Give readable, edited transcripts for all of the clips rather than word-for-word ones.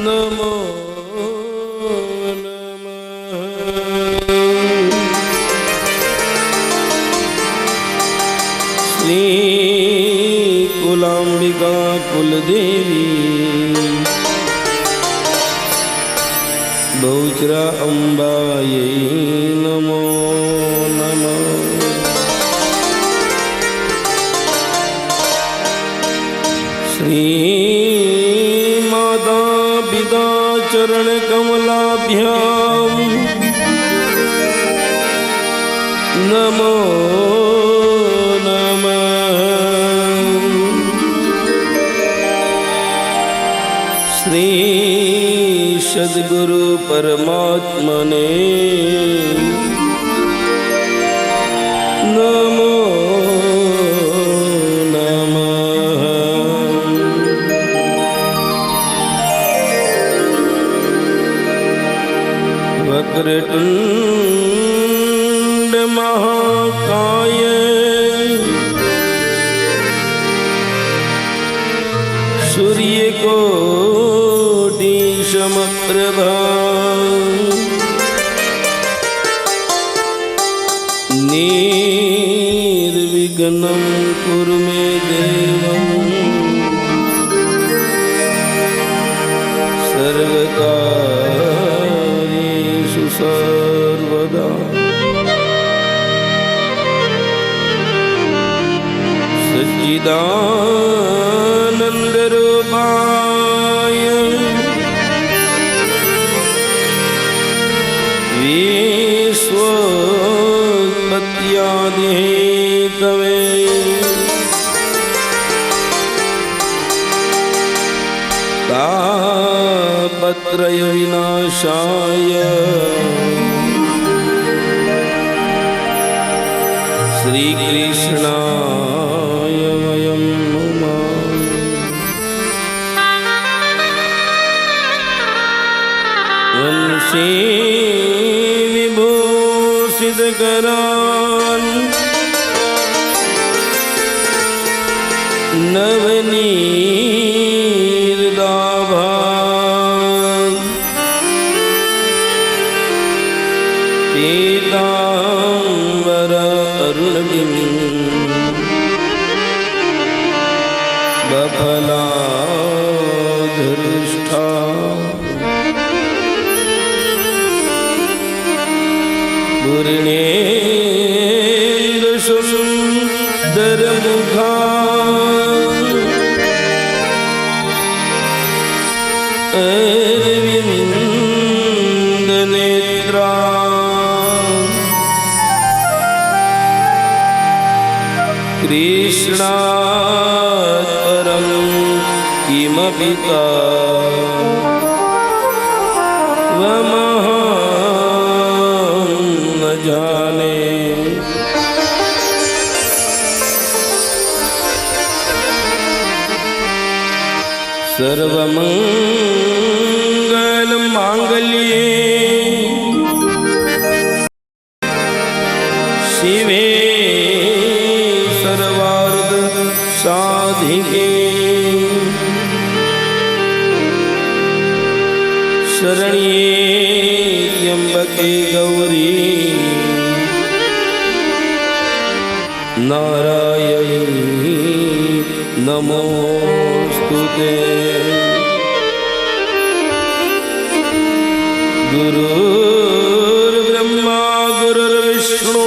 नमो श्री कुलांबिका कुलदेवी बहुचरा अम्बायै नमो नमः। श्री माता पिता चरण कमलाभ्याम नमो नमः। श्री सद्गुरु परमात्मने नमो नमः। वक्रतुंड महाकाय सूर्यकोटि समप्रभा निर्विघ्नं कुरु मे देव सर्वकार्येषु सर्वदा सच्चिदानन्दरूपाय विश्वोत्पत्त्यादिहेतवे तापत्रयविनाशाय श्रीकृष्णाय वयं नमः। वंशी विभूषितकरान् नवनीर्दाभान् पीताम्बर अरुणगिरिं बफलाधृष्टा पूर्णेन्दुसुन्दरमुखा अरविन्दनेत्रा कृष्णात् परं किमपि तवमहं न जाने। सर्वमङ्गलमाङ्गल्ये शिवे सर्वार्थसाधिके शरण्ये त्र्यम्बके गौरी नारायणी नमोस्तुते। गुरुर्ब्रह्मा गुरुर्विष्णु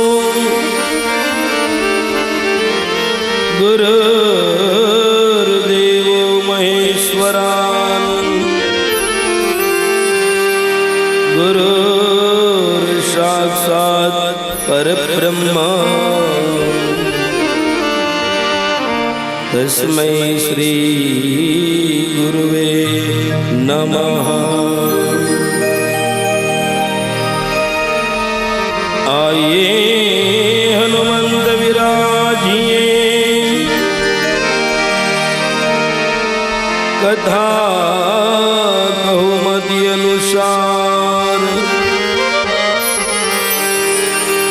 गुरुर्देवो महेश्वरा गुरुर्साक्षात् परब्रह्म तस्मै श्री गुरुवे नमः। आइए हनुमंत विराजिए कथा बहुमति अनुसार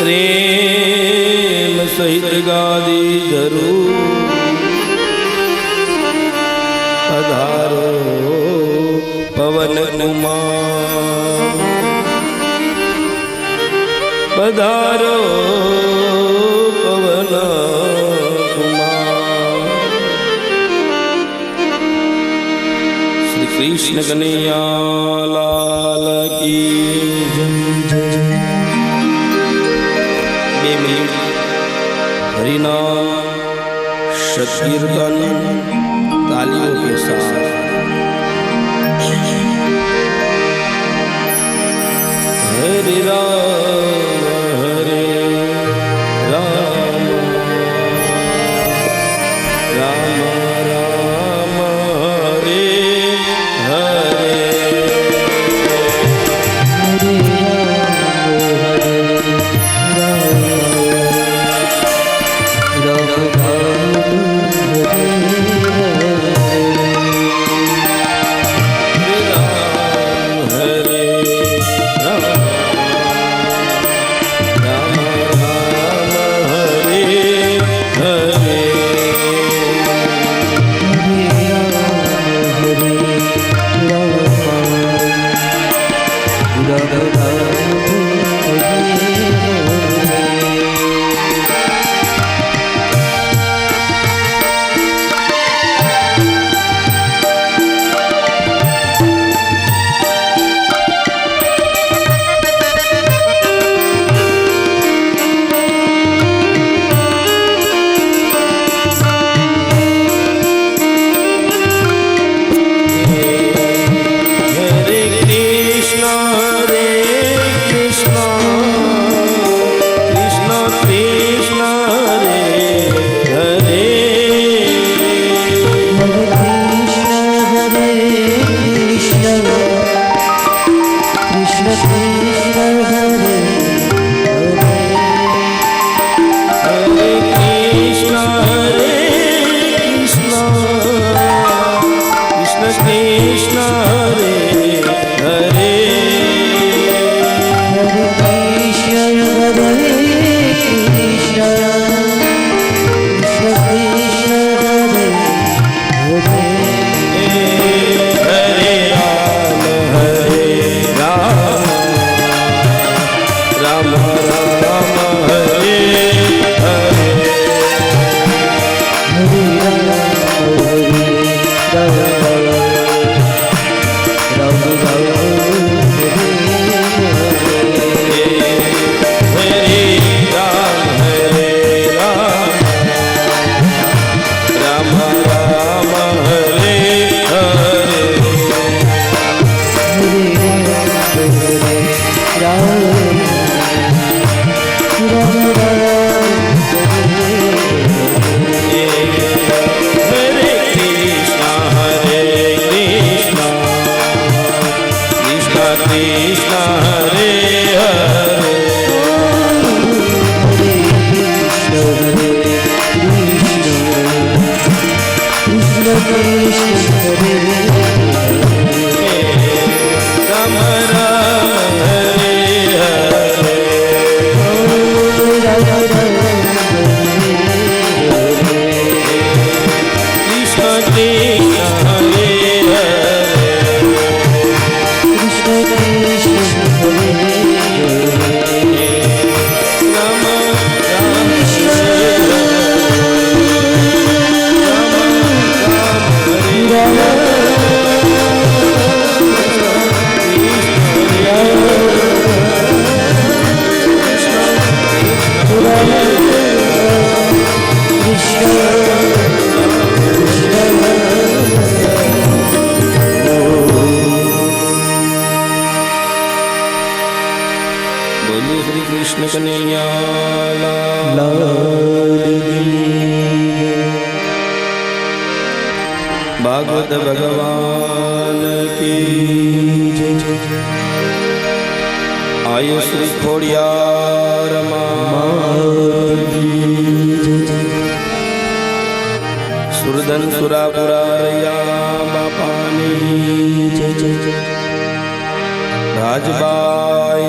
प्रेम सहित गादी जरूर पधारो पवन कुमार पधारो पवन कुमार। श्री कृष्ण कन्हैया लाल की जय। हरिनाम संकीर्तन तालियों के साथ हरि राम हरे राम राम राम हरे हरे राम राम हरे हरे भागवत भगवान की आयु श्री खोड़ियार सुरधन सुरापुरा रैया बापानी राजबाई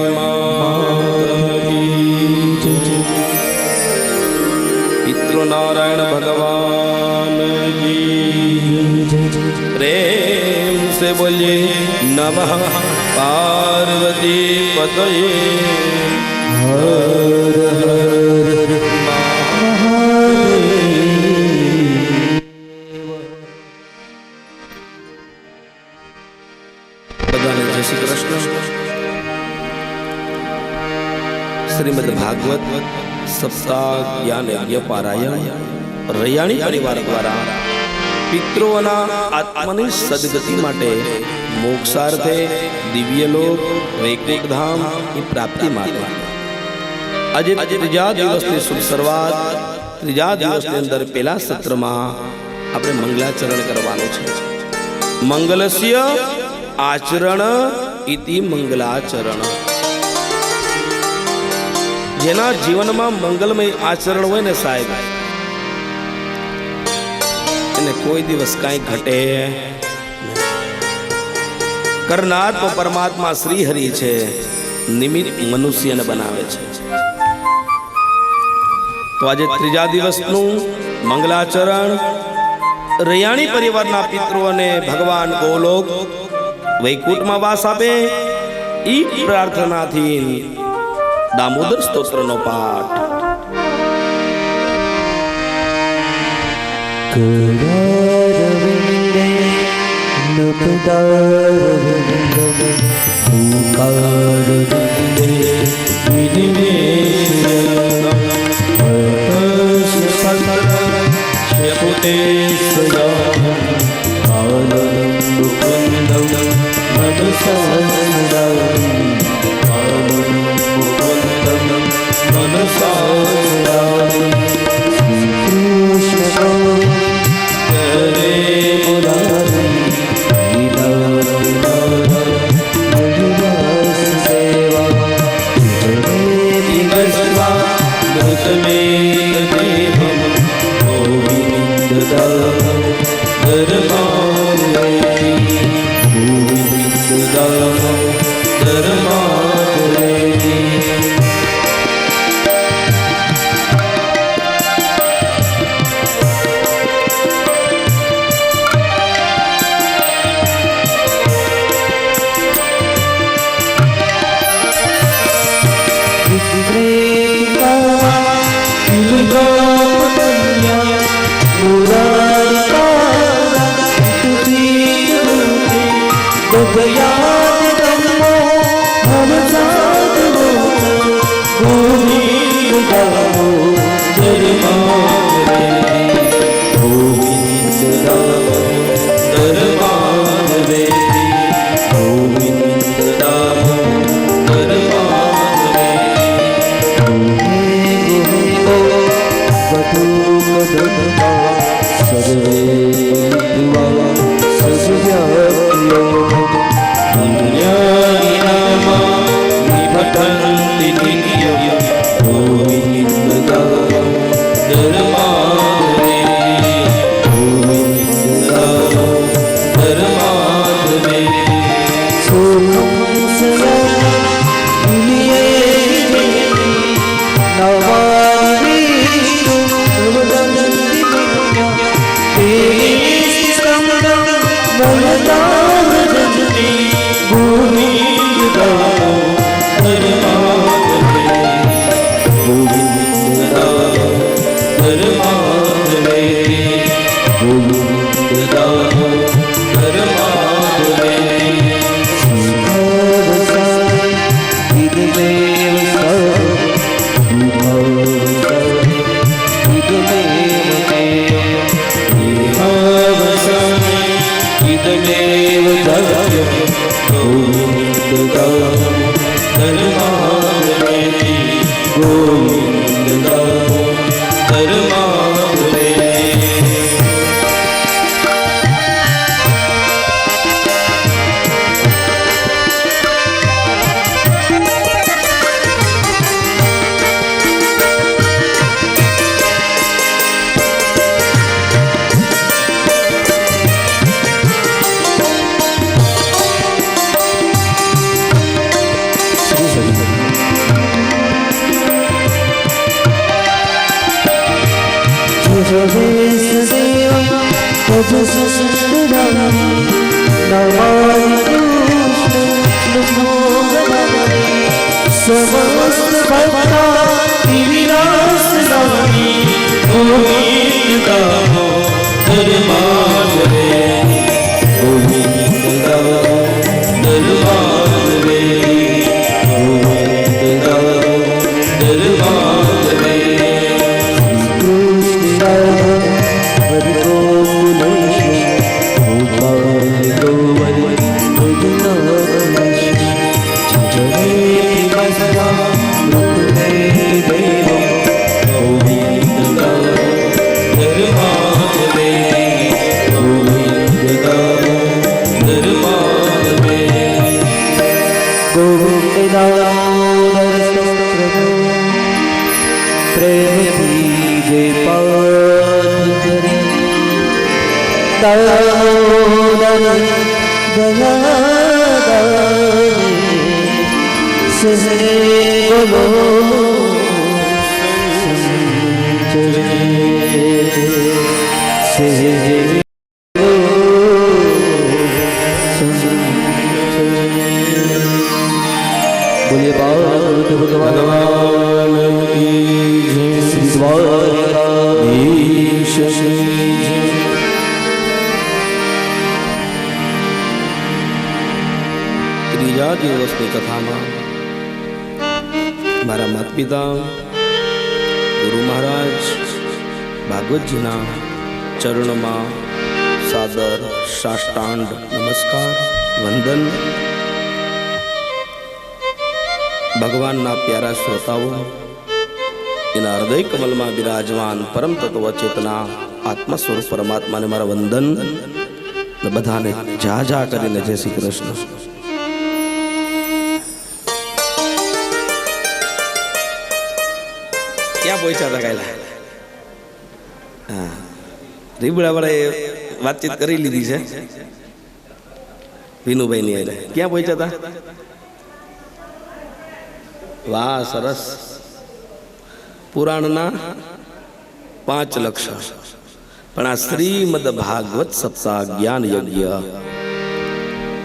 पितृ नारायण भगवान जी प्रेम से बोलिए नमः पार्वती पतये हर हर बधाने जय श्री कृष्ण। श्रीमद् भागवत सप्ताह ज्ञान यज्ञ पारायण रैयाणी परिवार द्वारा પિતૃઓના આત્માની સદગતિ માટે મોક્ષાર્થે દિવ્યલોક વૈકુંઠ ધામની પ્રાપ્તિ માટે આજે ત્રીજા દિવસની શુભ શરૂઆત ત્રીજા દિવસની અંદર પહેલા સત્રમાં આપણે મંગલાચરણ કરવાનું છે। મંગલસ્ય આચરણ ઇતિ મંગલાચરણ। જેના જીવનમાં મંગલમય આચરણ હોય ને સાહેબ એને કોઈ દિવસ કાંઈ ઘટે કરનાર તો પરમાત્મા શ્રી હરિ છે, નિમિત્ત મનુષ્યને બનાવે છે। તો આજે ત્રીજા દિવસનું મંગલાચરણ રૈયાણી પરિવારના પિતૃઓને ભગવાન ગોલોક વૈકુંઠમાં વાસ આપે ઈ પ્રાર્થનાથી દામોદર સ્તોત્રનો પાઠ। करारविन्दे नपदारविन्दं भूकारविन्दे विनिवेशनं हर्षसन्तरश्यपुते स्वयाहं आनन्दं मुकुन्दं मनसास्मरामि आनन्दं मुकुन्दं मनसास्मरामि दरबार बोलिए बाबा भगवान की जय। श्री द्वारकाधीश श्री ત્રીજા દિવસની કથામાં મારા માતા પિતા ગુરુ મહારાજ ભાગવતજીના ચરણોમાં સાદર સાષ્ટાંગ નમસ્કાર વંદન. ભગવાનના પ્યારા શ્રોતાઓ, એના હૃદય કમલમાં બિરાજમાન પરમ તત્વ ચેતના આત્મા સ્વરૂપ પરમાત્માને મારા વંદન. બધાને જા જા કરીને જય શ્રી કૃષ્ણ. ક્યાં પહોંચ્યા હતા કાયલા? હા, રીબડા વાળાએ વાતચીત કરી લીધી છે વિનુભાઈની એને. ક્યાં પહોંચ્યા હતા? વાહ, સરસ. પુરાણના 5 લક્ષણ, પણ આ શ્રીમદ ભાગવત સપ્તાહ જ્ઞાન યજ્ઞ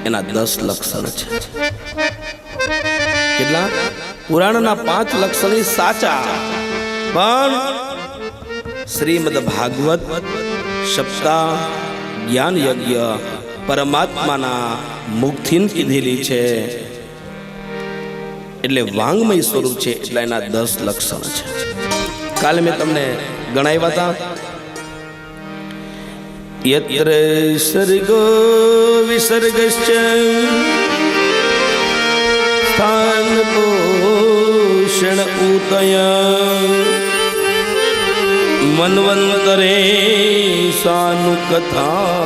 એના 10 લક્ષણ છે. કેટલા? પુરાણના 5 લક્ષણ સાચા, પણ શ્રીમદ ભાગવત સપ્તાહ જ્ઞાન યજ્ઞ પરમાત્માના મુખથી કીધેલી છે, એટલે વાંગમય સ્વરૂપ છે, એટલે એના 10 લક્ષણ છે. કાલે મેં તમને ગણાવ્યા હતા. યત્ર સર્ગો વિસર્ગશ્ચ સ્થાન પોષણ ઉતય મન્વંતરે સાનુકથા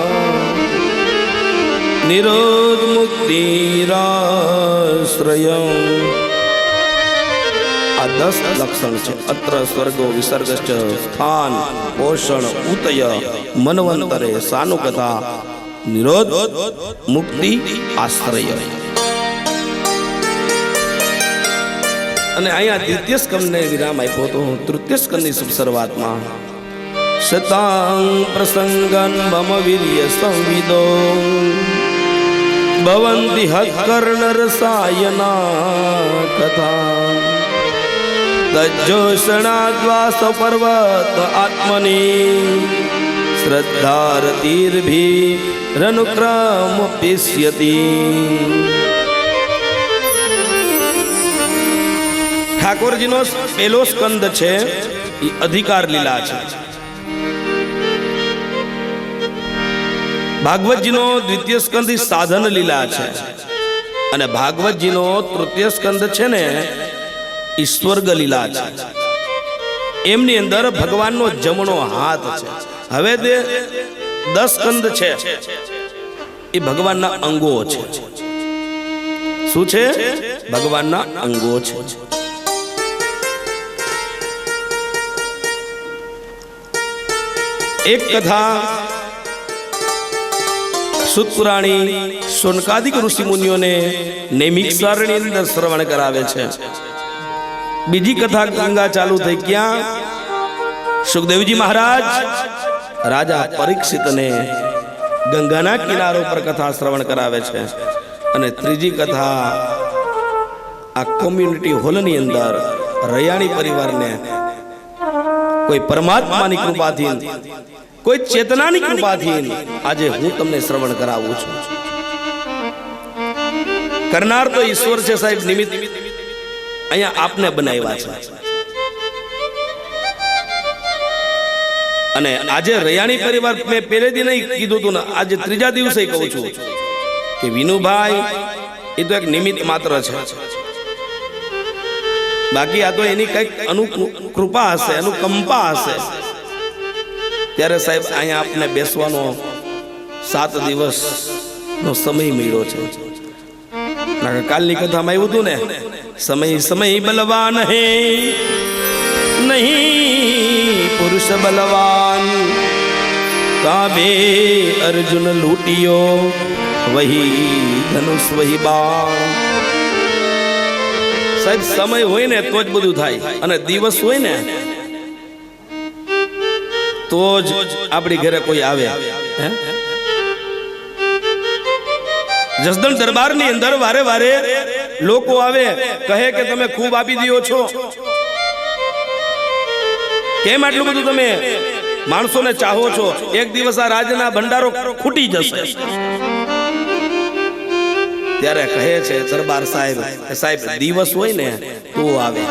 નિરોધ મુક્તિરાશ્રય. આ 10 લક્ષણ છે. અત્ર સ્વર્ગો વિસર્ગશ્ચ સ્થાન પોષણ ઉતય મન્વંતરે સાનુકથા નિરોધ મુક્તિ આશ્રય. અને અહીંયા દ્વિતીય સ્કંદને વિરામ આપ્યો હતો. તૃતીય સ્કંદની શુભ શરૂઆતમાં શતાંગ પ્રસંગન મમ વીર્ય સંવિદો ભવંતિ હત્કર્ણરસાયના કથા તજ્જોષણાદ્વાસ પર્વત આત્મની શ્રદ્ધારતીર્ભિરનુક્રમ પિષ્યતિ. ઠાકોરજીનો પહેલો સ્કંદ છે એ અધિકાર લીલા છે. ભાગવતજીનો દ્વિતીય સ્કંદ સાધન લીલા છે અને ભાગવતજીનો તૃતીય સ્કંદ છે ને એ સ્વર્ગ લીલા છે. એમની અંદર ભગવાનનો જમણો હાથ છે. હવે તે 10 સ્કંદ છે એ ભગવાનના અંગો છે. શું છે? ભગવાનના અંગો છે. એક કથા સુત પુરાણી શૌનકાદિક ઋષિ મુનિઓને નૈમિક સારણી અંદર શ્રવણ કરાવે છે. બીજી કથા ગંગા ચાલુ થઈ ક્યાં? સુખદેવજી મહારાજ રાજા પરીક્ષિતને ગંગાના કિનારો પર કથા શ્રવણ કરાવે છે. અને ત્રીજી કથા આ કોમ્યુનિટી હોલની અંદર રૈયાણી પરિવારને કોઈ પરમાત્માની કૃપાથી, કોઈ ચેતનાની કૃપાથી આજે હું તમને શ્રવણ કરાવું છું. કરનાર તો ઈશ્વર છે સાહેબ. નિમિત્ત અહીંયા આપને બનાવ્યા છે. અને આજે રૈયાણી પરિવાર મેં પહેલેથી નહીં કીધું હતું ને, આજે ત્રીજા દિવસે કહું છું કે વિનુભાઈ એ તો એક નિમિત્ત માત્ર છે. બાકી આ તો એની કઈક અનુકૃપા હશે, અનુકંપા હશે. ત્યારે સાહેબ અહીંયા આપને બેસવાનો 7 દિવસનો સમય મળ્યો છે. કાલની કથામાં આવ્યું હતું ને, સમય સમય બલવાન હે નહીં પુરુષ બલવાન, કાબે અર્જુન લૂટિયો વહી ધનુષ વહી બાણ. સાહેબ સમય હોય ને તો જ બધું થાય, અને દિવસ હોય ને તો જ આપણી ઘરે કોઈ આવે. જસદણ દરબારની અંદર વારે વારે લોકો આવે, કહે કે તમે ખૂબ આપી દો છો, કેમ આટલું બધું તમે માણસોને ચાહો છો? એક દિવસ આ રાજના ભંડારો ખૂટી જશે. ત્યારે કહે છે દરબાર સાહેબ, સાહેબ દિવસ હોય ને તો આવે.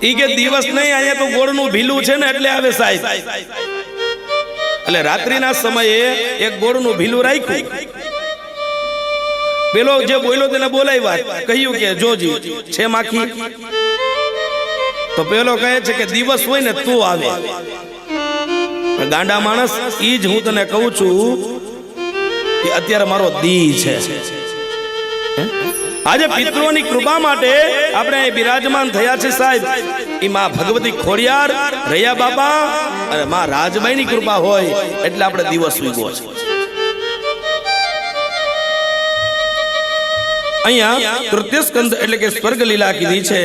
ઈ કે દિવસ નહીં, અહીંયા તો ગોળનું ભીલું છે ને એટલે આવે સાહેબ. એટલે રાત્રિના સમયે એક ગોળનું ભીલું રાખ્યું. પેલો જે બોલ્યો તેને બોલાવ્યા, કહ્યું કે જોજી છે માખી? તો પેલો કહે છે કે દિવસ હોય ને તું આવે. ગાંડા માણસ, ઈ જ હું તને કહું છું કે અત્યારે મારો દી છે. આજે પિતૃઓની કૃપા માટે આપણે અહીં બિરાજમાન થયા છે સાહેબ. એ માં ભગવતી ખોડિયાર, રૈયા બાપા અને માં રાજબાઈની કૃપા હોય એટલે આપણે દિવસ ઉગ્યો છે. અહીંયા તૃતીય સ્કંદ એટલે કે સ્વર્ગ લીલા કીધી છે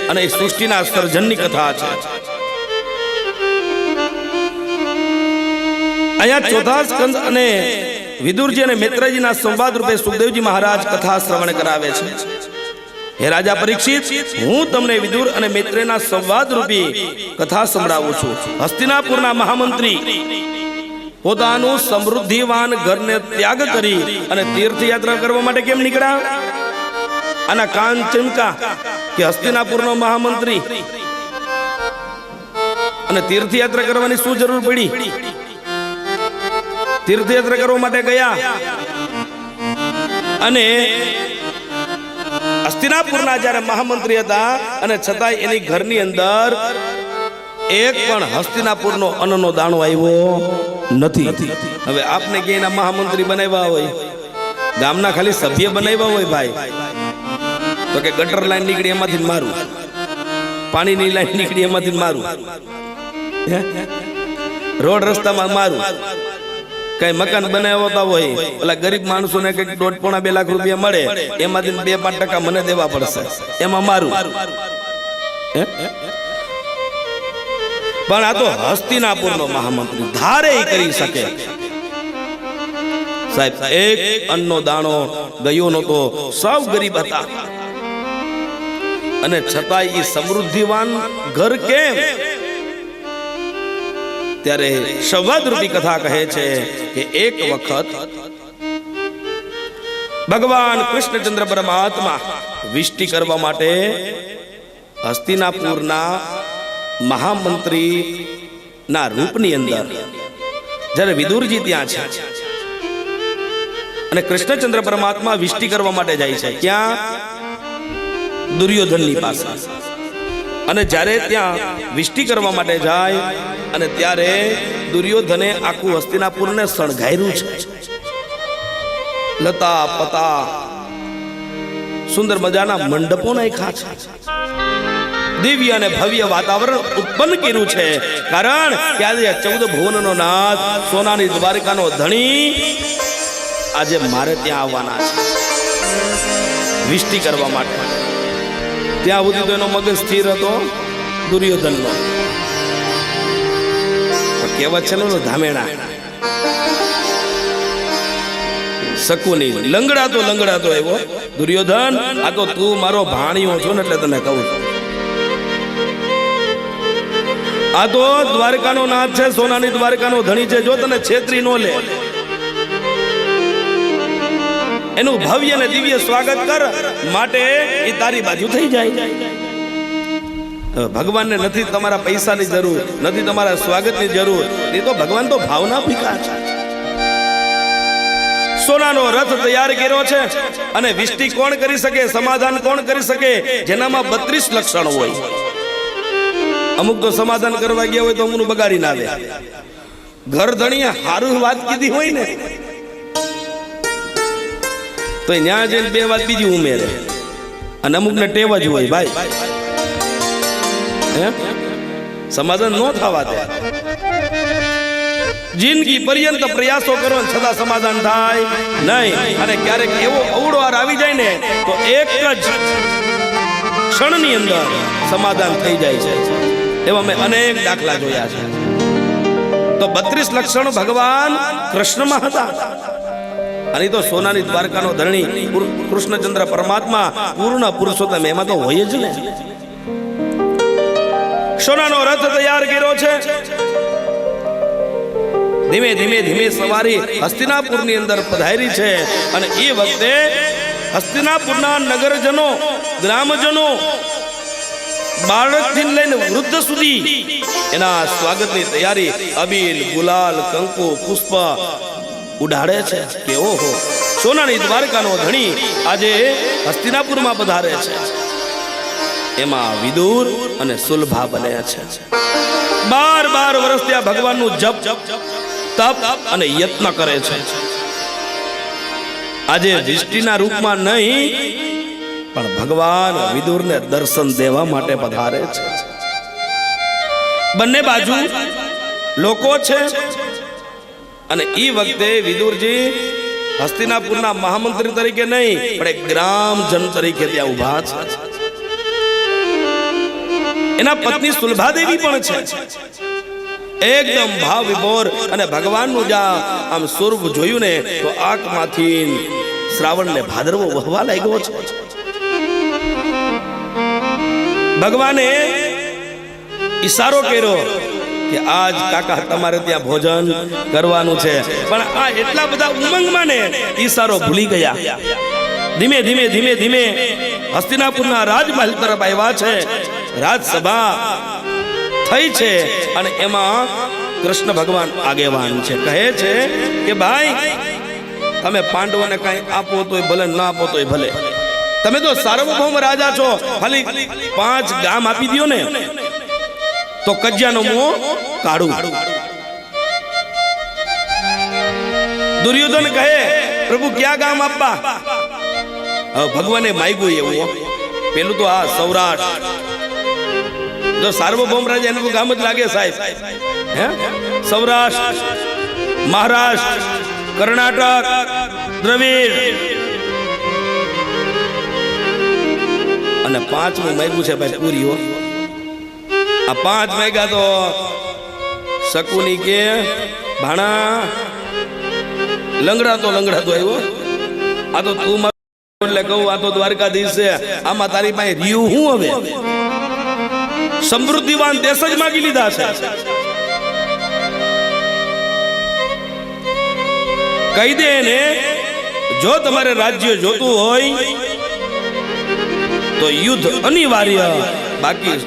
અને એ સૃષ્ટિના સર્જનની કથા છે. અહીંયા ચોથા સ્કંદ અને વિદુરજી અને મૈત્રેયજીના સંવાદ રૂપે સુખદેવજી મહારાજ કથા શ્રવણ કરાવે છે. હે રાજા પરીક્ષિત, હું તમને વિદુર અને મૈત્રેયના સંવાદ રૂપી કથા સંભળાવું છું. હસ્તિનાપુરના મહામંત્રી પોતાનું સમૃદ્ધિવાન ઘરને ત્યાગ કરી અને તીર્થયાત્રા કરવા માટે કેમ નીકળ્યા? આના કાન ચમકા કે હસ્તિનાપુરનો મહામંત્રી અને તીર્થયાત્રા કરવાની શું જરૂર પડી? તીર્થયાત્રા કરવા માટે ગયા અને હસ્તિનાપુરના જ્યારે મહામંત્રી હતા અને છતાંય એની ઘરની અંદર એક પણ હસ્તિનાપુરનો અન્નનો દાણો આવ્યો નથી. હવે આપને કે એના મહામંત્રી બનાવ્યા હોય, ગામના ખાલી સભ્ય બનાવ્યા હોય ભાઈ, તો કે ગટર લાઈન નીકળી એમાંથી મારું, પાણીની લાઈન નીકળી એમાંથી મારું, રોડ રસ્તામાં મારું, કઈ મકાન બનાવતા હોય ઓલા ગરીબ માણસોને કઈક 1.5-2 લાખ રૂપિયા મળે, એમાંથી 2-5% મને દેવા પડશે, એમાં મારું. પણ આ તો હસ્તિનાપુરનો મહામંત્રી ધારે ઈ કરી શકે. સાહેબ એક અન્નનો દાણો ગયો નતો, સૌ ગરીબ હતા, અને છતાંય એ સમૃદ્ધિવાન ઘર કેમ? ત્યારે સંવાદરૂપી કથા કહે છે કે એક વખત ભગવાન કૃષ્ણચંદ્ર પરમાત્મા વિષ્ટિ કરવા માટે હસ્તિનાપુરના મહામંત્રી ના રૂપની અંદર જ્યારે વિદુરજી ત્યાં છે અને કૃષ્ણચંદ્ર પરમાત્મા વિષ્ટિ કરવા માટે જાય છે, ક્યાં? દુર્યોધનની પાસે. અને જ્યારે ત્યાં વિષ્ટિ કરવા માટે જાય અને ત્યારે દુર્યોધને આખું હસ્તિનાપુરને શણગાર્યું છે. લતા પતા સુંદર મજાના મંડપો નાખ્યા છે, દિવ્ય અને ભવ્ય વાતાવરણ ઉત્પન્ન કર્યું છે. કારણ કે આજે 14 ભુવનનો નાથ, સોનાની દ્વારકાનો ધણી આજે મારે ત્યાં આવવાના છે વિષ્ટિ કરવા માટે. ત્યાં સુધી તો એનો મગજ સ્થિર હતો દુર્યોધનનો. કહેવત છે ને, ધામેણા શકુની લંગડાતો આવ્યો. દુર્યોધન, આ તો તું મારો ભાણિયો છો ને એટલે તને કહું છું. આ તો દ્વારકાનો નાથ છે, સોનાની દ્વારકાનો ધણી છે. જો તને છેતરી નો લે, એનું ભવ્ય અને દિવ્ય સ્વાગત કર, માટે એ તારી બાજુ થઈ જાય. ભગવાનને નથી તમારા પૈસાની જરૂર, નથી તમારા સ્વાગતની જરૂર. એ તો ભગવાન તો ભાવના ભીખા છે. સોનાનો રથ તૈયાર કર્યો છે અને વિષ્ટિ કોણ કરી શકે, સમાધાન કોણ કરી શકે? જેનામાં 32 લક્ષણ હોય. અમુક તો સમાધાન કરવા ગયા હોય તો અમુકનું બગાડી ના દે. ઘર ધણીએ હારું વાત કીધી હોય ને તો ત્યાં જઈને 2 વાત બીજી ઉમેરે, અને અમુકને ટેવ જ હોય ભાઈ, સમાધાન ન થવા દે. જિંદગી પર્યંત પ્રયાસો કરો છતાં સમાધાન થાય નહીં. અને ક્યારેક એવો અવળો વાર આવી જાય ને તો એક જ ક્ષણની અંદર સમાધાન થઈ જાય છે. એવા મેં અનેક દાખલા જોયા છે. તો 32 લક્ષણો ભગવાન કૃષ્ણમાં હતા. અને તો સોનાની દ્વારકાનો ધરણી કૃષ્ણચંદ્ર પરમાત્મા પૂર્ણ પુરુષોત્તમ એમાં તો હોય જ ને. સોનાનો રથ તૈયાર કર્યો છે. ધીમે ધીમે સવારી હસ્તિનાપુરની અંદર પધારી છે. અને એ વખતે હસ્તિનાપુરના નગરજનો, ગ્રામજનો, બાળકથી લઈને વૃદ્ધ સુધી એના સ્વાગતની તૈયારી અબીલ, ગુલાલ, કંકુ, પુષ્પ ઉડાડે છે કે ઓહો, સોનાની દ્વારકાનો ધણી આજે હસ્તિનાપુરમાં પધારે છે. એમાં વિદુર અને સુલભા બને છે. 12 વર્ષ ત્યાં ભગવાનનું જપ, તપ અને યત્ન કરે છે. આજે વિષ્ટિના રૂપમાં નહીં, પણ ભગવાન વિદુરને દર્શન દેવા માટે પધારે છે. બંને બાજુ લોકો છે. અને એ વખતે વિદુરજી હસ્તિનાપુરના મહામંત્રી તરીકે નહીં, પણ એક ગ્રામજન તરીકે ત્યાં ઉભા છે. એના પત્ની સુલભાદેવી પણ છે. એકદમ ભાવ વિભોર. અને ભગવાનનું જ્યાં આમ સ્વરૂપ જોયું ને તો આંખમાંથી શ્રાવણ ને ભાદરવો વહવા લાગ્યો છે. ભગવાને ઈશારો કર્યો કે આજ કાકા તમારે ત્યાં ભોજન કરવાનું છે. પણ આ એટલા બધા ઉમંગમાં ને ઈશારો ભૂલી ગયા. ધીમે ધીમે હસ્તિનાપુરના રાજમહેલ તરફ આવ્યા છે. રાજસભા થઈ છે અને એમાં કૃષ્ણ ભગવાન આગેવાન છે. કહે છે કે ભાઈ, તમે પાંડવોને કઈ આપો તોય ભલે, ના આપો તોય ભલે. તમે તો સાર્વભૌમ રાજા છો, ખાલી 5 ગામ આપી દો ને તો કજિયાનો મોહ કાઢું. દુર્યોધન કહે, પ્રભુ ક્યાં ગામ આપવા? ભગવાને માગ્યું એવું. પેલું તો આ સૌરાષ્ટ્ર, જો સાર્વભૌમ રાજા એનું ગામ જ લાગે સાહેબ. સૌરાષ્ટ્ર, મહારાષ્ટ્ર, કર્ણાટક, દ્રવિડ, અને 5મું માગ્યું છે ભાઈ પૂરીઓ. આ 5 માગ્યા તો શકુની કે ભાણા લંગડા તો આવ્યો, આ તો તું એટલે કહું આ તો દ્વારકાધીશ છે, આમાં તારી પાસે રહ્યું હું હવે? સમૃદ્ધિવાન દેશ જ માગી લીધા છે. કહી દે ને, જો તમારે રાજ્ય જોતું હોય તો યુદ્ધ અનિવાર્ય, બાકી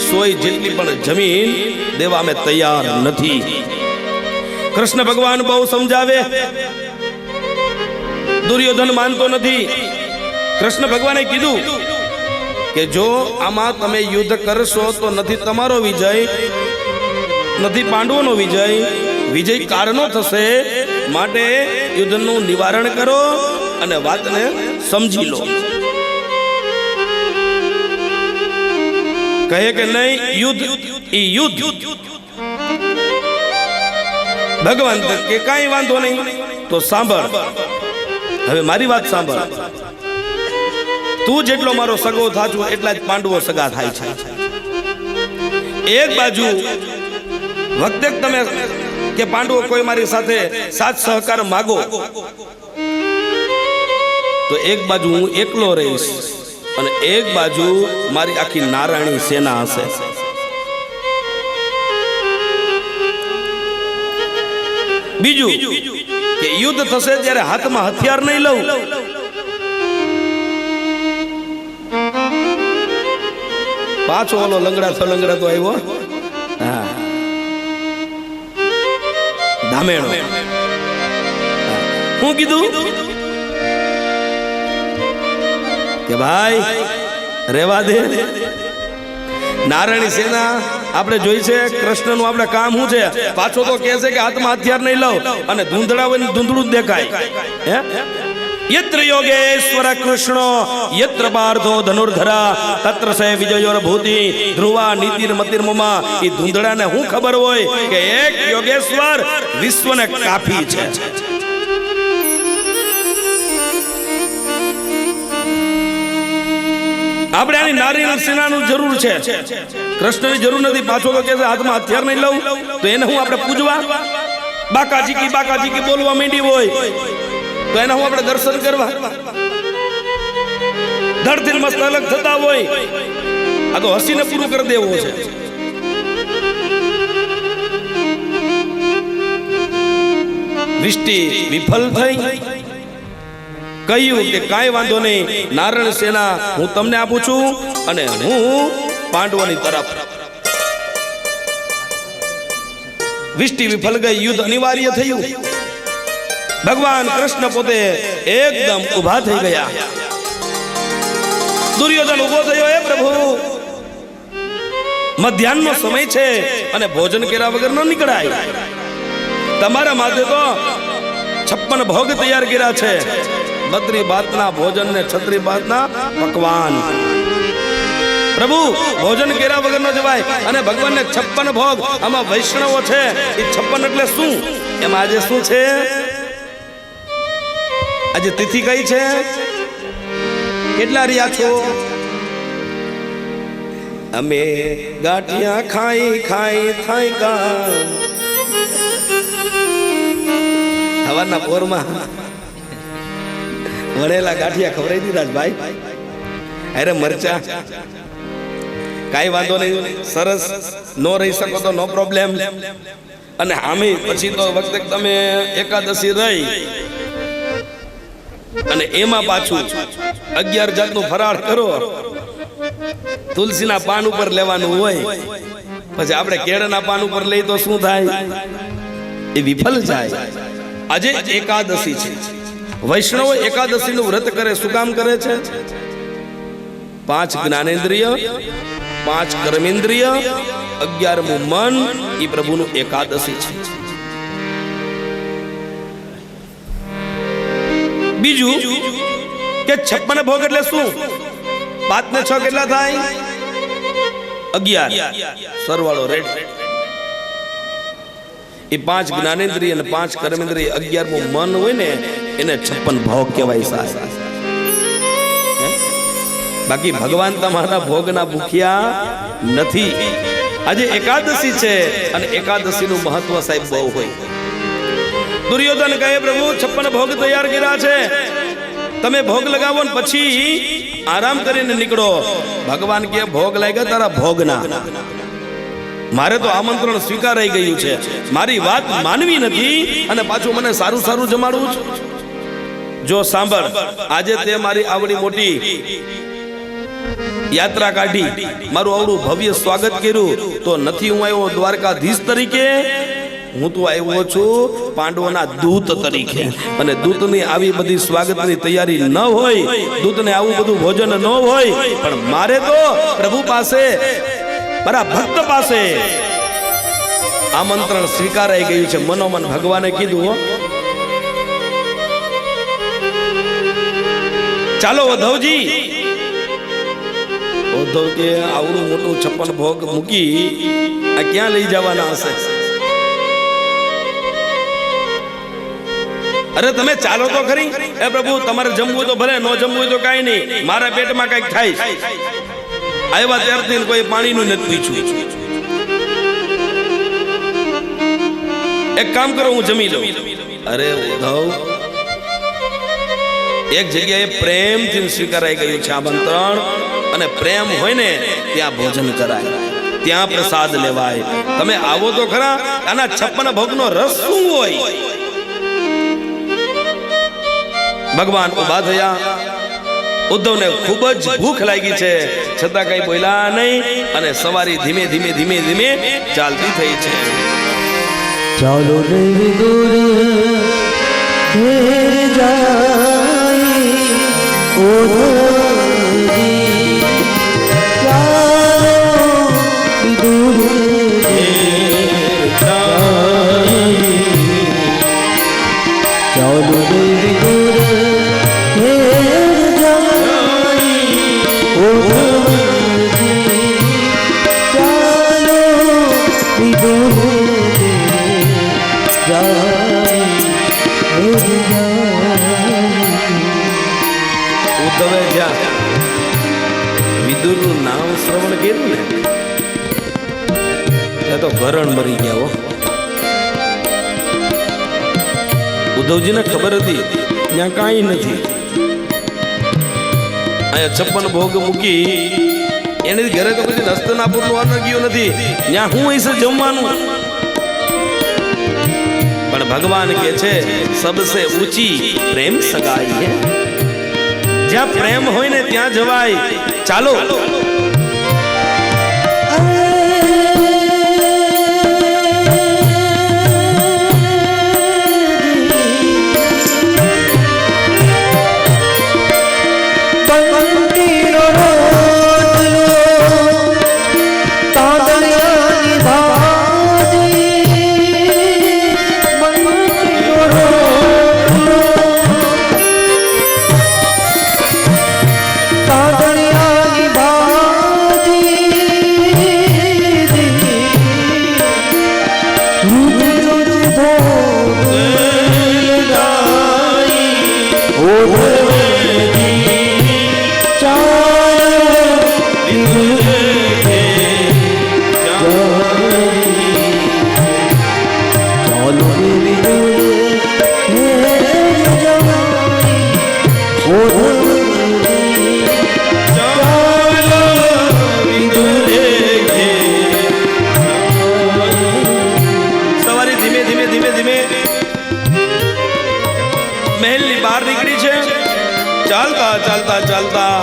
100 જેટલી પણ જમીન દેવા અમે તૈયાર નથી. કૃષ્ણ ભગવાન બહુ સમજાવે, દુર્યોધન માનતો નથી. કૃષ્ણ ભગવાને કીધું કે જો આમાં તમે યુદ્ધ કરશો તો નથી તમારો વિજય, નથી પાંડવોનો વિજય, વિજય કારનો થશે. માટે યુદ્ધનું નિવારણ કરો અને વાતને સમજી લો. કહે કે નહીં, યુદ્ધ. ભગવાન કે કાંઈ વાંધો નહીં, તો સાંભળ, હવે મારી વાત સાંભળ. તું જેટલો મારો સગો થાચો એટલા જ પાંડવો સગા થાય છે. એક બાજુ વખતે તમે કે પાંડવો કોઈ મારી સાથે સાથ સહકાર માગો તો એક બાજુ હું એકલો રહીશ અને એક બાજુ મારી આખી નારાયણી સેના હશે. બીજું કે યુદ્ધ થશે ત્યારે હાથમાં હથિયાર નહીં લઉં, પાછો ઓલો લંગડા તો આવ્યો, હા ધામેણો. હું કીધું કે ભાઈ રેવા દે, નારાયણી સેના આપણે જોઈ છે. કૃષ્ણનું આપણે કામ શું છે? પાછો તો કહે છે કે હાથમાં હથિયાર નહીં લઉં અને ધૂંધળા હોય ધૂંધળું જ દેખાય. યત્ર યોગેશ્વર કૃષ્ણો યત્ર પાર્થો ધનુર્ધરા તત્ર સે વિજયોર ભૂતિ ધ્રુવા નીતિર મતિર્મમા. એ ધૂંધળાને શું ખબર હોય કે એક યોગેશ્વર વિશ્વને કાફી છે. આપણે આની નારાયણ સેનાનું જરૂર છે, કૃષ્ણની જરૂર નથી. પાછો તો કહે છે હાથમાં હથિયાર નહીં લઉં, તો એને હું આપણે પૂજવા? બાકાજી કી બોલવા માંડી હોય તો એને હું આપણે દર્શન કરવા? ધડથી મસ્ત અલગ થતા હોય, આ તો હસીને પૂરું કરી દેવું છે. વિષ્ટિ વિફલ થઈ, કહ્યું કે કાંઈ વાંધો નહીં, નારાયણ સેના હું તમને આપું છું અને હું પાંડવોની તરફ. વિષ્ટિ વિફલ ગઈ, યુદ્ધ અનિવાર્ય થયું. ભગવાન કૃષ્ણ પોતે એકદમ ઉભા થઈ ગયા. દુર્યોધન ઉભો થયો, હે પ્રભુ મધ્યાહનનો સમય છે અને ભોજન કર્યા વગર ન નીકળાય. તમારા માટે તો 56 ભોગ તૈયાર કર્યા છે, 32 ભાતના ભોજન ને 36 ભાતના પકવાન. પ્રભુ ભોજન કર્યા વગર ન જવાય. અને ભગવાનને 56 ભોગ, આમાં વૈષ્ણવો છે એ 56 એટલે શું? એમાં આજે શું છે? આજે તિથિ કઈ છે? કેટલા રહ્યા છો? અમે ગાંઠિયા ખાઈ કા સવારના પોરમાં વણેલા ગાંઠિયા ખવડાવી દીધા ભાઈ. અરે મરચા કાંઈ વાંધો નહીં, સરસ. નો રહી શકો તો નો પ્રોબ્લેમ. અને આમે પછી તો વખતે તમે એકાદશી રહી અને એમાં પાછું 11 જાતનું ફરાળ કરો, તુલસીના પાન ઉપર લેવાનું હોય, પછી આપણે કેળના પાન ઉપર લઈ તો શું થાય? એ વિફલ જાય. આજે એકાદશી છે. વૈષ્ણવ એકાદશીનું વ્રત કરે, શું કામ કરે છે? 5 જ્ઞાનેન્દ્રિય, 5 કર્મેન્દ્રિય, 11મું મન, એ પ્રભુનું એકાદશી છે. બીજું કે 56 ભોગ એટલે શું? 5 ને 6 કેટલા થાય? 11. સરવાળો રેડ. એ 5 જ્ઞાનેન્દ્રિય અને 5 કર્મેન્દ્રિય, 11મું મન હોય ને એને 56 ભોગ કહેવાય સાહેબ. બાકી ભગવાન તમારા ભોગના ભૂખ્યા નથી. આજે એકાદશી છે અને એકાદશીનું મહત્વ સાહેબ બહુ હોય. દુર્યોધન કહે પ્રભુ 56 ભોગ તૈયાર કર્યા છે, તમે ભોગ લગાવો ને પછી આરામ કરીને નીકળો. ભગવાન કે ભોગ લાગ્યા તારા ભોગના, મારે તો આમંત્રણ સ્વીકારાઈ ગયું છે, મારી વાત માનવી નથી અને પાછું મને સારું સારું જમાડવું છે. જો સાંભળ, આજે તે મારી આવડી મોટી યાત્રા કાઢી, મારું આવડું ભવ્ય સ્વાગત કર્યું, તો નથી હું આવ્યો દ્વારકાધીશ તરીકે, હું તો આવ્યો છું પાંડવોના દૂત તરીકે. અને દૂતની આવી બધી સ્વાગતની તૈયારી ન હોય, દૂતને આવું બધું ભોજન ન હોય, પણ મારે તો પ્રભુ પાસે, મારા ભક્ત પાસે આમંત્રણ સ્વીકારાઈ ગયું છે. મનોમન ભગવાને કીધું, ચાલો ઉદ્ધવજી. ઉદ્ધવ કે આવડું મોટું 56 ભોગ મૂકી આ ક્યાં લઈ જવાના હશે? અરે તમે ચાલો તો ખરી. એ પ્રભુ તમારે જમવું તો ભલે, નો જમવું તો કાંઈ નહીં, મારા પેટમાં કઈક થાય. આવ્યા ત્યારથી કોઈ પાણીનું નથી પૂછ્યું. એક કામ કરો, હું જમી લઉં. અરે ઉદ્ધવ, એક જગ્યાએ પ્રેમથી સ્વીકારાઈ ગયું છે આમંત્રણ, અને પ્રેમ હોય ને ત્યાં ભોજન કરાય, ત્યાં પ્રસાદ લેવાય. તમે આવો તો ખરા. આના 56 ભોગનો રસ શું હોય? ભગવાન ઉભા થયા. ઉદ્ધવને ખૂબ જ ભૂખ લાગી છે, છતાં કઈ બોલ્યા નહીં, અને સવારી ધીમે ધીમે ધીમે ધીમે ચાલતી થઈ છે. ચાલો રે વિદુર ઘેર જાય ઉદ્ધવજી, ચાલો વિદુર ઘેર જાય, ચાલો રે વિદુર ઘેર જાય ઉદ્ધવજી, ચાલો વિદુર ઉદ્ધવે જ્યાં વિદુરનું નામ શ્રવણ કર્યું ને, ત્યાં તો ભરણ મરી ગયા. ઉદ્ધવજીને ખબર હતી ત્યાં કાંઈ નથી. અહીંયા 56 ભોગ મૂકી એની ઘરે તો પછી હસ્તિનાપુરનું વાનગીઓ નથી, ત્યાં હું હશે જમવાનું? પણ ભગવાન કે છે સબસે ઊંચી પ્રેમ સગાઈ છે. જ્યાં પ્રેમ હોય ને ત્યાં જવાય. ચાલો. મહેલની બહાર નીકળી છે. ચાલતા ચાલતા ચાલતા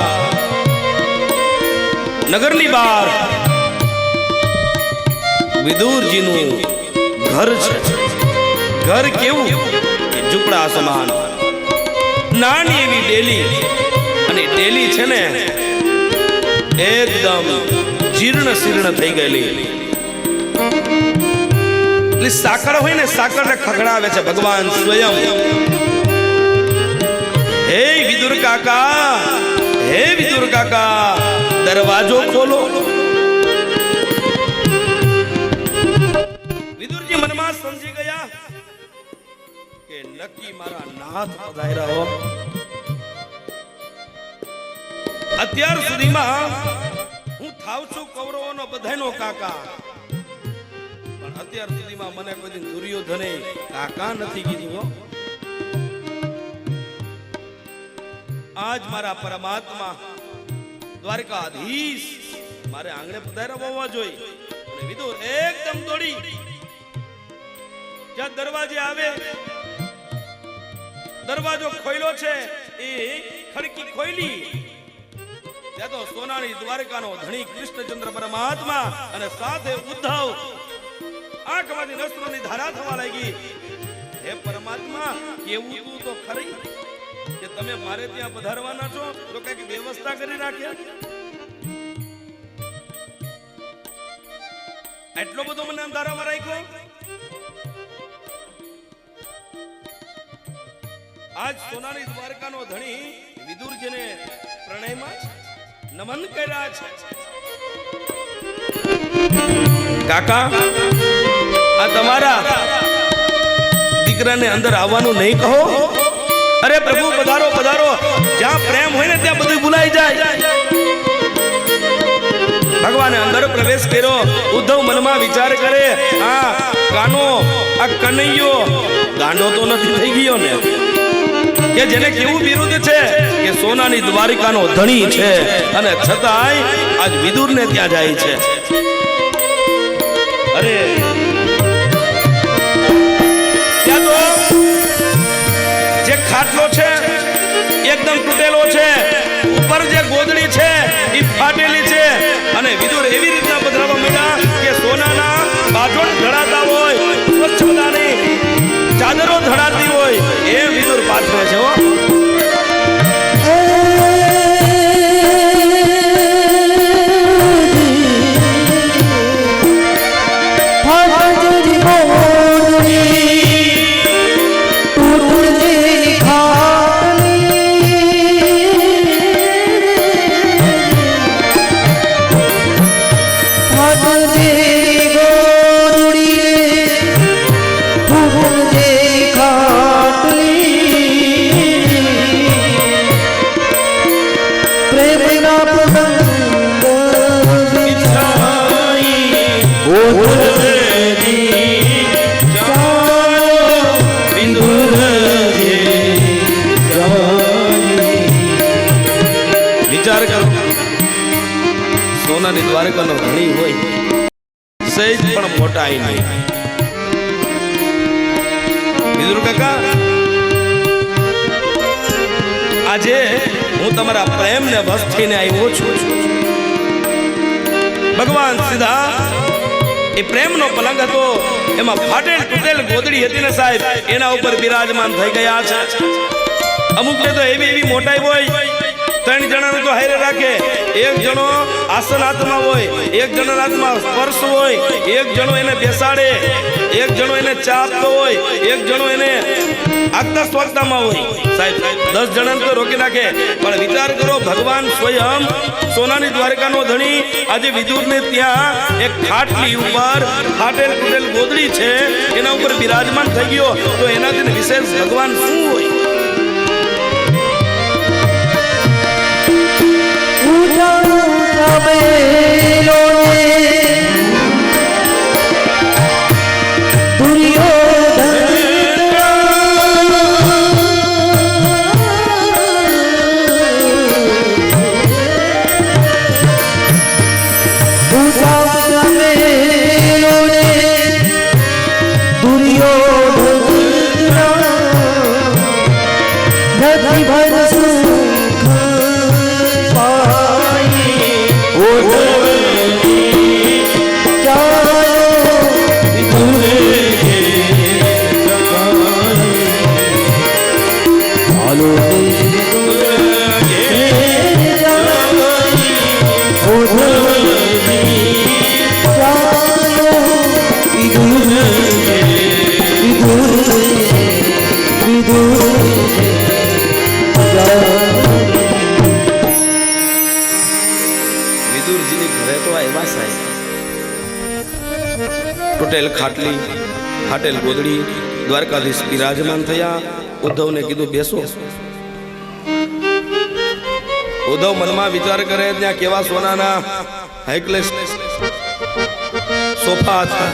નગરની બહાર વિદુરજીનું ઘર છે. ઘર કેવું? ઝૂંપડા સમાન, નાની એવી ડેલી, અને ડેલી છે ને એકદમ જીર્ણ શીર્ણ થઈ ગયેલી. એટલે સાકર હોય ને, સાકરને ખખડાવે છે ભગવાન સ્વયં. હે વિદુર કાકા, હે વિદુર કાકા, દરવાજો ખોલો. વિદુરજી મનમાં સમજી ગયા કે નક્કી મારા નાથ પધાર્યા હો. અત્યાર સુધીમાં હું થાવ છું કૌરવોનો બધાયનો કાકા, અત્યાર સુધીમાં મને કોઈ દી દુર્યોધને કાકા નથી કીધું હો. આજ મારા પરમાત્મા દ્વારકાધીશ મારે આંગણે પધાર્યા હોવા જોઈએ. અને વિદુર એકદમ દોડી જ્યાં દરવાજે આવે, દરવાજો ખોલ્યો છે, એ ખડકી ખોલી ત્યાં તો સોનાની દ્વારકાનો ધણી કૃષ્ણચંદ્ર પરમાત્મા અને સાથે ઉદ્ધવ આંખમાંથી નસ્ત્રોની ધારા થવા લાગી. હે પરમાત્મા, કેવું તું તો ખરી કે તમે મારે ત્યાં પધારવાના છો તો કઈક વ્યવસ્થા કરી રાખ્યા. એટલો બધો મને અંધારામાં રાખ્યો. આજ સોનાની દ્વારકાનો ધણી વિદુરજીને પ્રણયમાં નમન કર્યા છે. કાકા, આ તમારા દીકરાને અંદર આવવાનું નહીં કહો. અરે પ્રભુ પધારો પધારો. જ્યાં પ્રેમ હોય ને ત્યાં બધું ભૂલાઈ જાય. ભગવાને અંદર પ્રવેશ કર્યો. ઉદ્ધવ મનમાં વિચાર કરે, આ કાનો, આ કનૈયો ગાંડો તો નથી થઈ ગયો ને, કે જેને કેવું વિરુદ્ધ છે કે સોનાની દ્વારિકાનો ધણી છે અને છતાંય આજ વિદુરને ત્યાં જાય છે. અરે ત્યાં તો જે ખાટલો છે એકદમ તૂટેલો છે, ઉપર જે ગોદડી છે એ ફાટેલી છે, અને વિદુર એવી રીતના પધરાવા માંડ્યા કે સોનાના બાજોટ ધડાતા હોય, સ્વચ્છતાની ચાદરો ધડાતી હોય એ વિદુર પાથરે છે હો. સોનાની દ્વારકાનો ધણી હોય, સહેજ પણ મોટાઈ નહીં. વિદુર કાકા, આજે હું તમારા પ્રેમને વશ થઈને આવ્યો છું. ભગવાન સીધા એ પ્રેમનો પલંગ હતો, એમાં ફાટેલ તૂટેલ ગોદડી હતી ને સાહેબ, એના ઉપર બિરાજમાન થઈ ગયા છે. અમુક ને તો એવી મોટાઈ હોય, 3 જણાને તો હારે રાખે. એક જણો આસન હાથમાં હોય, એક જણો હાથમાં સ્પર્શ હોય, એક જણો એને બેસાડે, એક જણો એને ચા આપતો હોય, એક જણો એને આગતા સ્વાગતામાં હોય. સાહેબ 10 જણાને તો રોકી નાખે. પણ વિચાર કરો, ભગવાન સ્વયં સોનાની દ્વારકાનો ધણી આજે વિદુરને ત્યાં એક ખાટલી ઉપર ફાટેલ તૂટેલ ગોદડી છે એના ઉપર બિરાજમાન થઈ ગયો, તો એનાથી વિશેષ ભગવાન શું હોય? તૂટેલ ખાટલી, ફાટેલ ગોદડી, દ્વારકાધીશ બિરાજમાન થયા. ઉદ્ધવને કીધું બેસો. ઉદ્ધવ મનમાં વિચાર કરે, ત્યાં કેવા સોનાના હાઈ ક્લાસ સોફા હતા,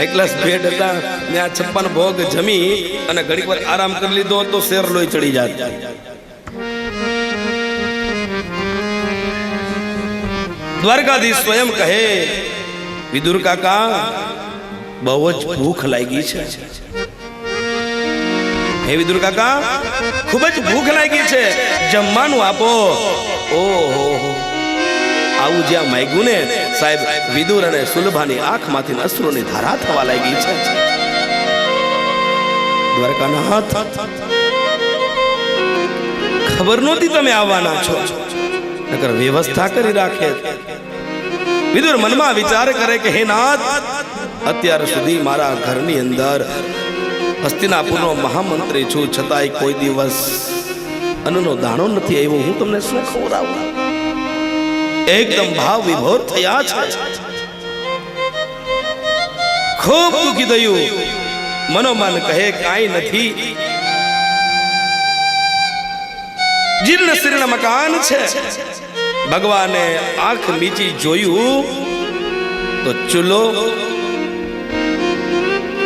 એકલા પેટ હતા ને આ 56 ભોગ જમી અને ઘડીક વાર આરામ કરી લીધો તો શેર લોહી ચડી જાત. દ્વારકાધીશ સ્વયં કહે, વિદુર કાકા બહુ જ ભૂખ લાગી છે. હે વિદુર કાકા ખૂબ જ ભૂખ લાગી છે, જમવાનું આપો. ઓહો, આવું જ્યાં માંગ્યું ને સાહેબ, વિદુર અને સુલભાની આંખમાંથી અશ્રુની ધારા થવા લાગી છે. દ્વારકાનાથ, ખબર નહોતી તમે આવવાના છો, નકર વ્યવસ્થા કરી રાખે. વિદુર મનમાં વિચાર કરે કે હે નાથ, અત્યાર સુધી મારા ઘરની અંદર હસ્તિનાપુરનો મહામંત્રી છું, છતાંય કોઈ દિવસ અન્નનો દાણો નથી આવ્યો. હું તમને શું ખવડાવું? એકદમ ભાવ વિભોર થયા છે. ખૂબ દુઃખી થયું. મનોમન કહે કાંઈ નથી, જીર્ણ શીર્ણ મકાન છે. ભગવાને આંખ મીચી જોયું તો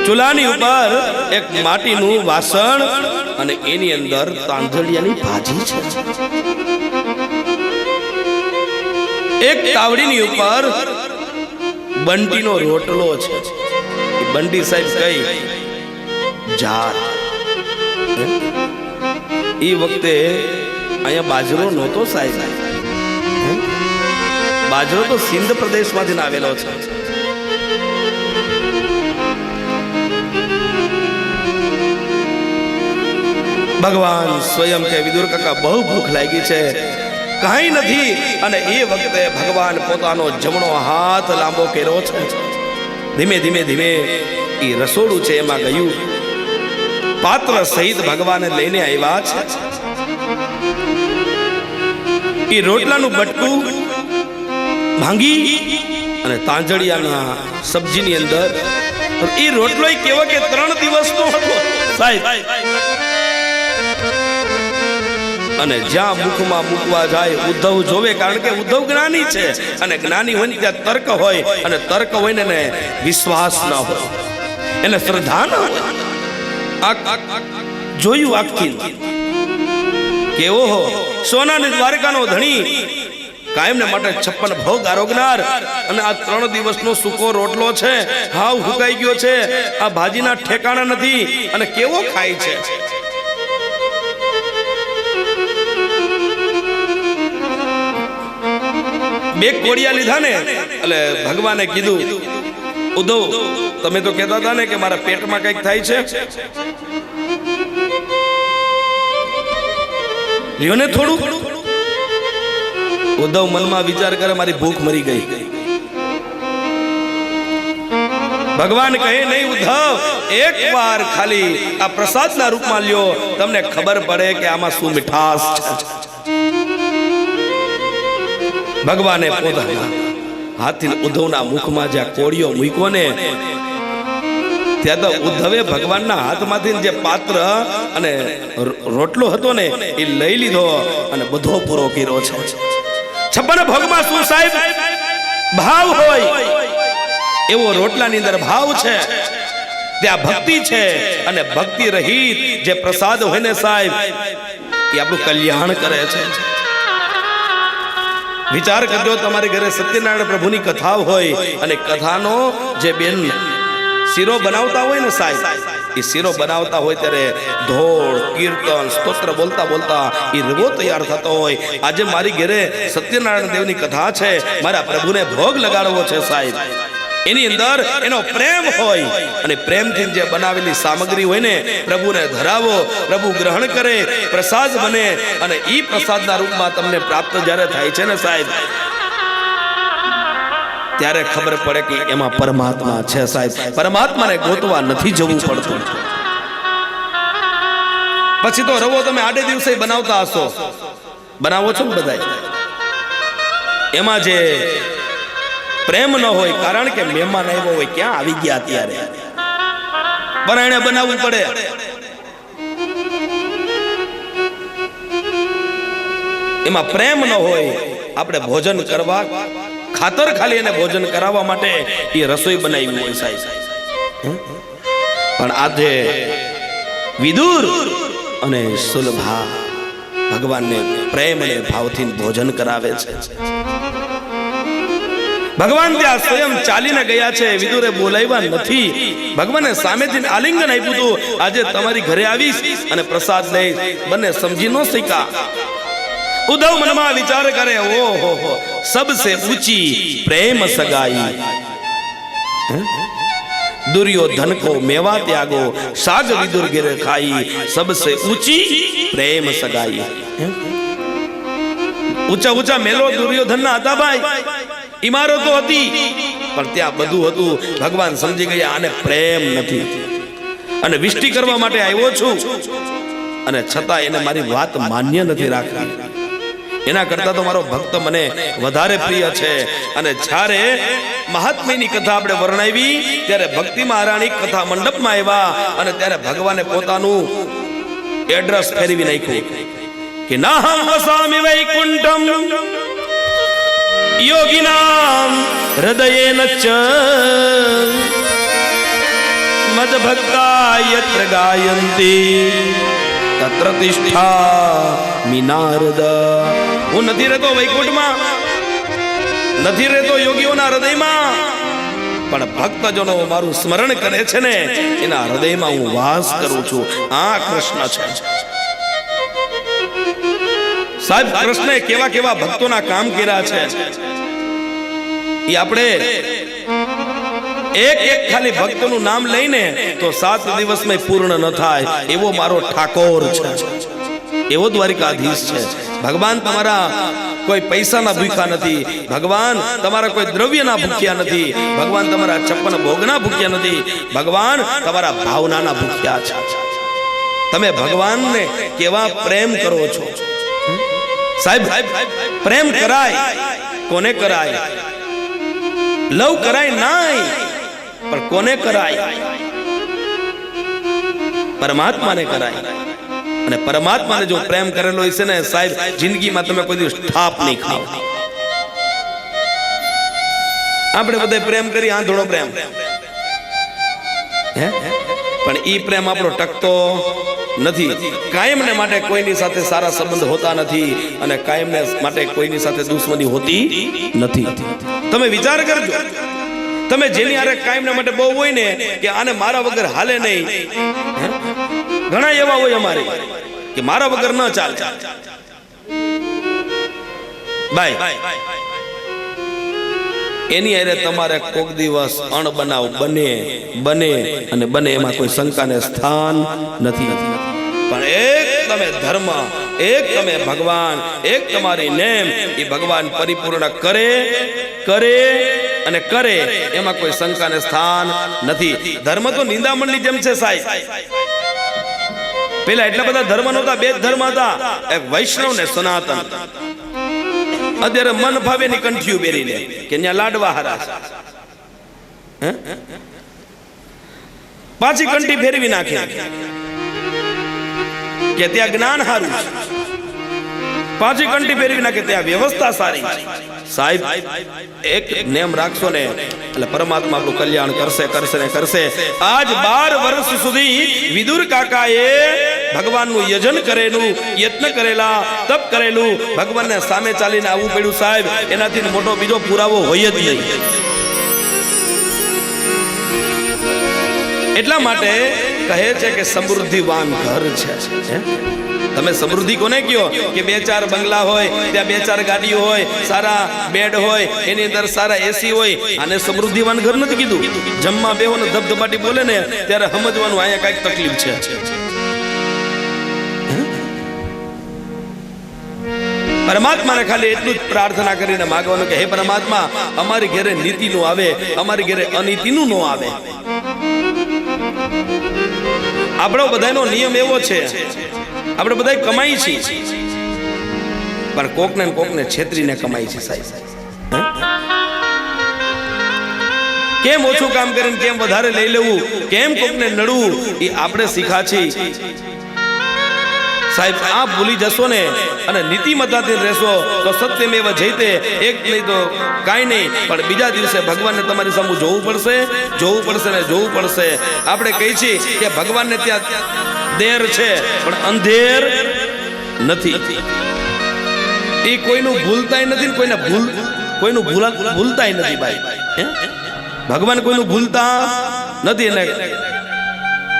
ચૂલાની ઉપર એક માટીનું વાસણ અને એની અંદર તાંદળિયાની ભાજી છે. એક તાવડીની ઉપર બંટીનો રોટલો છે. બંટી સાહેબ કઈ જાત, એ વખતે અહીંયા બાજરો નહોતો સાહેબ. બાજરો તો સિંધ પ્રદેશમાંથી આવેલો છે. ભગવાન સ્વયં કે વિદુર કાકા બહુ ભૂખ લાગી છે, કાંઈ નથી. અને એ વખતે ભગવાન પોતાનો જમણો હાથ લાંબો કર્યો છે. ધીમે ધીમે ધીમે એ રસોડું છે એમાં ગયું, પાત્ર સહિત ભગવાને લઈને આવ્યા છે. એ રોટલાનું બટકું ભાંગી અને તાંજળિયાના સબ્જીની અંદર, એ રોટલો કેવો કે 3 દિવસનો હતો સાહેબ. અને જ્યાં મુખમાં મૂકવા જાય ઉદ્ધવ જોવે, કારણ કે ઉદ્ધવ જ્ઞાની છે અને જ્ઞાની હોય ને ત્યાં તર્ક હોય, અને તર્ક હોય ને એને વિશ્વાસ ન હોય, એને શ્રદ્ધા ન હોય. જોયું આખી કેવો હો સોનાની દ્વારકાનો ધણી, કાયમને માટે 56 ભોગ આરોગનાર, અને આ 3 દિવસનો સૂકો રોટલો છે, હાવ હુકાઈ ગયો છે, આ ભાજીના ઠેકાણા નથી, અને કેવો ખાય છે. બે કોડિયા લીધા ને એટલે ભગવાને કીધું, ઉદ્ધવ તમે તો કહેતા હતા ને કે મારા પેટમાં કંઈક થાય છે, લ્યો ને થોડું. ઉદ્ધવ મનમાં વિચાર કરે મારી ભૂખ મરી ગઈ. ભગવાન કહે નહીં ઉદ્ધવ, એક વાર ખાલી આ પ્રસાદના રૂપમાં લ્યો, તમને ખબર પડે કે આમાં શું મીઠાશ છે. ભગવાને પોતાના હાથથી ઉદ્ધવના મુખમાં જ્યાં કોળિયો મૂક્યો ને, ત્યાં તો ઉદ્ધવે ભગવાનના હાથમાંથી જે પાત્ર અને રોટલો હતો ને એ લઈ લીધો અને બધો પૂરો કર્યો છે. 56 ભોગમાં શું સાહેબ ભાવ હોય, એવો રોટલાની અંદર ભાવ છે, ત્યાં ભક્તિ છે. અને ભક્તિ રહિત જે પ્રસાદ હોય ને સાહેબ, એ આપણું કલ્યાણ કરે છે. વિચાર કરજો, તમારી ઘરે સત્યનારાયણ પ્રભુની કથા હોય અને કથાનો જે બેન શીરો બનાવતા હોય ને સાહેબ, એ શીરો બનાવતા હોય ત્યારે ધોળ કીર્તન સ્તોત્ર બોલતા બોલતા એ રવો તૈયાર થતો હોય. આજે મારી ઘરે સત્યનારાયણ દેવની કથા છે, મારા પ્રભુને ભોગ લગાડવો છે સાહેબ, એની અંદર એનો પ્રેમ હોય, અને પ્રેમથી જે બનાવેલી સામગ્રી હોય ને પ્રભુને ધરાવો, પ્રભુ ગ્રહણ કરે, પ્રસાદ બને, અને ઈ પ્રસાદના રૂપમાં તમને પ્રાપ્ત જ્યારે થાય છે ને સાહેબ, ત્યારે ખબર પડે કે એમાં પરમાત્મા છે સાહેબ. પરમાત્માને ગોતવા નથી જવું પડતું. પછી તો રવો તમે આડે દિવસે બનાવતા હશો, બનાવો છો ને બધા, એમાં જે પ્રેમ ન હોય, કારણ કે મહેમાન આવ્યો હોય, ક્યાં આવી ગયા ત્યારે, પણ એને બનાવવું પડે. એમાં પ્રેમ ન હોય, આપણે ભોજન કરવા ખાતર ખાલી એને ભોજન કરાવવા માટે એ રસોઈ બનાવી હોય સાહેબ. પણ આજે વિદુર અને સુલભા ભગવાનને પ્રેમ અને ભાવથી ભોજન કરાવે છે. ભગવાન ત્યાં સ્વયં ચાલીને ગયા છે, વિદુરે બોલાવ્યા નથી. ભગવાને સામેથી આલિંગન આપ્યું હતું, આજે તમારી ઘરે આવીશ અને પ્રસાદ લઈશ. બંને સમજી ન શક્યા. ઉદ્ધવ મનમાં વિચાર કરે, ઓહો હો, સબસે ઊંચી પ્રેમ સગાઈ. दुर्योधन को मेवा त्यागो, साग विदुर गिर खाई, सबसे ऊंची प्रेम सगाई. ऊंचा ऊंचा मेलो दुर्योधन ना હતા ભાઈ, ઇમારતો હતી, પણ ત્યાં બધું હતું. ભગવાન સમજી ગયા આને પ્રેમ નથી અને વિષ્ટિ કરવા માટે આવ્યો છું, અને છતાં એને મારી વાત માન્ય નથી રાખી. એના કરતા તો મારો ભક્ત મને વધારે પ્રિય છે. અને જ્યારે મહાત્મ્યની કથા આપણે વર્ણવી ત્યારે ભક્તિ મહારાણી કથા મંડપમાં આવ્યા અને ત્યારે ભગવાને પોતાનું એડ્રેસ ફેરવી નાખ્યું કે નાહમ વસામિ વૈકુંઠમ યોગિનામ હૃદયેન ચ મદ ભક્તા યત્ર ગાયંતી તત્ર તિષ્ઠા મિનારદ. હું નથી રહેતો વૈકુંઠમાં, નથી રહેતો યોગીઓના હૃદયમાં, પણ ભક્તજનો મારું સ્મરણ કરે છે ને એના હૃદયમાં હું વાસ કરું છું. આ કૃષ્ણ છે સાહેબ. કૃષ્ણે કેવા કેવા ભક્તોના કામ કર્યા છે એ આપણે એક એક ખાલી ભક્તનું નામ લઈને તો 7 દિવસમાં પૂર્ણ ન થાય એવો મારો ઠાકોર છે, એવો દ્વારિકાધીશ છે. ભગવાન તમારા કોઈ પૈસાના ભૂખ્યા નથી, ભગવાન તમારા કોઈ દ્રવ્યના ભૂખ્યા નથી, ભગવાન તમારા 56 ભોગના ભૂખ્યા નથી, ભગવાન તમારા ભાવનાના ભૂખ્યા છે. તમે ભગવાનને કેવા પ્રેમ કરો છો સાહેબ. પ્રેમ કરાય કોને કરાય? લવ કરાય નહીં, પણ કોને કરાય? પરમાત્માને કરાય. અને પરમાત્માને જો પ્રેમ કરેલો હશે ને સાહેબ, જિંદગીમાં તમે કોઈ દિવસ થાપ નહીં ખાવ. આપણે બધા પ્રેમ કરી આંધળો પ્રેમ, પણ ઈ પ્રેમ આપણો ટકતો નથી. કાયમને માટે કોઈની સાથે સારા સંબંધ હોતા નથી અને કાયમને માટે કોઈની સાથે દુશ્મની હોતી નથી. તમે વિચાર કરજો, તમે જેની હારે કાયમને માટે બહુ હોય ને કે આને મારા વગર હાલે નહીં, ઘણા એવા હોય અમારે કે મારા વગર ન ચાલે ભાઈ, એની હારે તમારે કોક દિવસ અણબનાવ બને અને બને એમાં કોઈ શંકાને સ્થાન નથી. પણ એક તમે ધર્મ, એક તમે ભગવાન, એક તમારી નેમ, એ ભગવાન પરિપૂર્ણ કરે અને કરે એમાં કોઈ શંકાને સ્થાન નથી. ધર્મ તો નિંદામણની જેમ છે સાહેબ. પેલા એટલા બધા ધર્મ નહોતા, 2 ધર્મ હતા, એક વૈષ્ણવ ને સનાતન. અત્યારે મન ભાવે ની કંઠીઓ પહેરી લે કે ત્યાં લાડવા હારા છે, પાછી કંઠી ફેરવી નાખે કે ત્યાં જ્ઞાન હારું છે, પાછી કંઠી ફેરવી નાખે ત્યાં વ્યવસ્થા સારી છે. સાહેબ એક નેમ રાખશો ને એટલે પરમાત્મા આપણું કલ્યાણ કરશે. આજ 12 વર્ષ સુધી વિદુર કાકાએ ભગવાનનું યજન કરેલું, યત્ન કરેલા, તપ કરેલું, ભગવાનને સામે ચાલીને આવવું પડ્યું સાહેબ. એનાથી મોટો બીજો પુરાવો હોય જ નહીં. એટલા માટે કહે છે કે સમૃદ્ધિવાન ઘર છે. તમે સમૃદ્ધિ કોને કયો કે 2-4 બંગલા હોય, ત્યાં 2-4 ગાડીઓ હોય, સારા બેડ હોય, એની અંદર સારા એસી હોય, આને સમૃદ્ધિવાન ઘર નથી કીધું. જમવા બેહો ને ધબધબાટી બોલે ને ત્યારે સમજવાનું અહીંયા કઈક તકલીફ છે. પરમાત્માને ખાલી એટલું જ પ્રાર્થના કરીને માંગવાનું કે હે પરમાત્મા, અમારી ઘરે નીતિ નું આવે, અમારી ઘરે અનીતિનું નો આવે. આપણો બધાનો નિયમ એવો છે, આપણે બધા કમાઈ છીએ, પણ કોકને છેતરીને કમાઈ છે સાહેબ. કેમ ઓછું કામ કરીને કેમ વધારે લઈ લેવું, કેમ કોકને નડવું, એ આપણે શીખા છીએ સાહેબ આ ભૂલી જશો ને અને નીતિમત્તાથી રહેશો તો સત્યમેવ જયતે, એક નહીં તો કાંઈ નહીં, પણ બીજા દિવસે ભગવાનને તમારી સામે જોવું પડશે ને જોવું પડશે. આપણે કહી છીએ કે ભગવાનને ત્યાં દેર છે પણ અંધેર નથી. એ કોઈનું ભૂલતાય નથી, કોઈનું ભૂલતાય નથી ભાઈ. ભગવાન કોઈનું ભૂલતા નથી. એને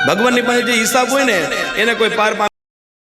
ભગવાનની પાસે જે હિસાબ હોય ને એને કોઈ પાર